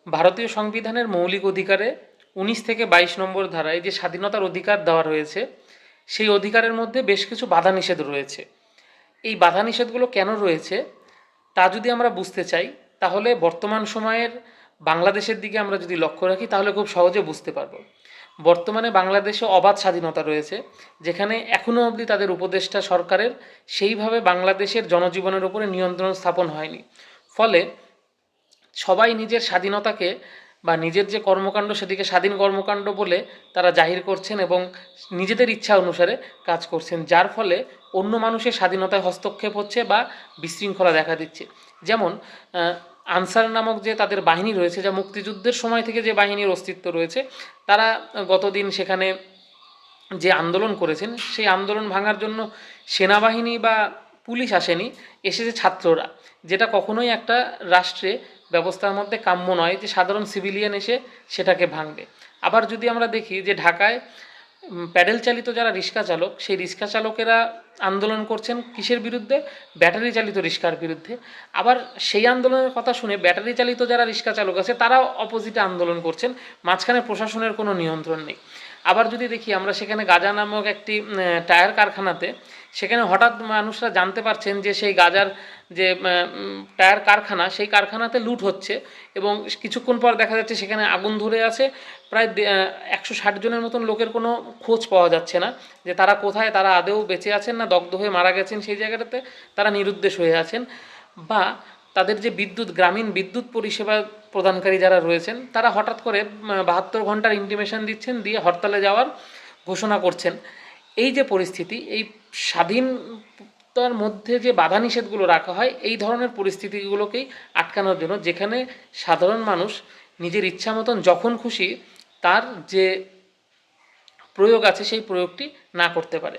ভারতীয় সংবিধানের মৌলিক অধিকারে 19 থেকে 22 নম্বর ধারায় যে স্বাধীনতার অধিকার দেওয়া রয়েছে, সেই অধিকারের মধ্যে বেশ কিছু বাধা নিষেধ রয়েছে। এই বাধা নিষেধগুলো কেন রয়েছে তা যদি আমরা বুঝতে চাই, তাহলে বর্তমান সময়ের বাংলাদেশের দিকে আমরা যদি লক্ষ্য রাখি তাহলে খুব সহজে বুঝতে পারব। বর্তমানে বাংলাদেশে অবাধ স্বাধীনতা রয়েছে, যেখানে এখনও অবধি তাদের উপদেষ্টা সরকারের সেইভাবে বাংলাদেশের জনজীবনের উপরে নিয়ন্ত্রণ স্থাপন হয়নি। ফলে সবাই নিজের স্বাধীনতাকে বা নিজের যে কর্মকাণ্ড সেটিকে স্বাধীন কর্মকাণ্ড বলে তারা জাহির করছেন এবং নিজেদের ইচ্ছা অনুসারে কাজ করছেন, যার ফলে অন্য মানুষের স্বাধীনতায় হস্তক্ষেপ হচ্ছে বা বিশৃঙ্খলা দেখা দিচ্ছে। যেমন আনসার নামক যে তাদের বাহিনী রয়েছে, যা মুক্তিযুদ্ধের সময় থেকে যে বাহিনীর অস্তিত্ব রয়েছে, তারা গতদিন সেখানে যে আন্দোলন করেছেন সেই আন্দোলন ভাঙার জন্য সেনাবাহিনী বা পুলিশ আসেনি, এসেছে ছাত্ররা, যেটা কখনোই একটা রাষ্ট্রে ব্যবস্থার মধ্যে কাম্য নয় যে সাধারণ সিভিলিয়ান এসে সেটাকে ভাঙবে। আবার যদি আমরা দেখি যে ঢাকায় প্যাডেল চালিত যারা রিক্সা চালক, সেই রিক্সা চালকেরা আন্দোলন করছেন কিসের বিরুদ্ধে? ব্যাটারি চালিত রিক্সার বিরুদ্ধে। আবার সেই আন্দোলনের কথা শুনে ব্যাটারি চালিত যারা রিক্সা চালক আছে তারাও অপোজিটে আন্দোলন করছেন, মাঝখানে প্রশাসনের কোনো নিয়ন্ত্রণ নেই। আবার যদি দেখি আমরা সেখানে গাজা নামক একটি টায়ার কারখানাতে, সেখানে হঠাৎ মানুষরা জানতে পারছেন যে সেই গাজার যে টায়ার কারখানা, সেই কারখানাতে লুট হচ্ছে এবং কিছুক্ষণ পর দেখা যাচ্ছে সেখানে আগুন ধরে আছে। প্রায় 160 জনের মতন লোকের কোনো খোঁজ পাওয়া যাচ্ছে না যে তারা কোথায়, তারা আদৌ বেঁচে আছেন না দগ্ধ হয়ে মারা গেছেন সেই জায়গাটাতে, তারা নিরুদ্দেশ হয়ে আছেন। বা তাদের যে গ্রামীণ বিদ্যুৎ পরিষেবা প্রদানকারী যারা রয়েছেন, তারা হঠাৎ করে 72 ঘন্টার ইন্টিমেশন দিচ্ছেন, দিয়ে হরতালে যাওয়ার ঘোষণা করছেন। এই যে পরিস্থিতি, এই স্বাধীনতার মধ্যে যে বাধা নিষেধগুলো রাখা হয় এই ধরনের পরিস্থিতিগুলোকেই আটকানোর জন্য, যেখানে সাধারণ মানুষ নিজের ইচ্ছা মতন যখন খুশি তার যে প্রয়োগ আছে সেই প্রয়োগটি না করতে পারে।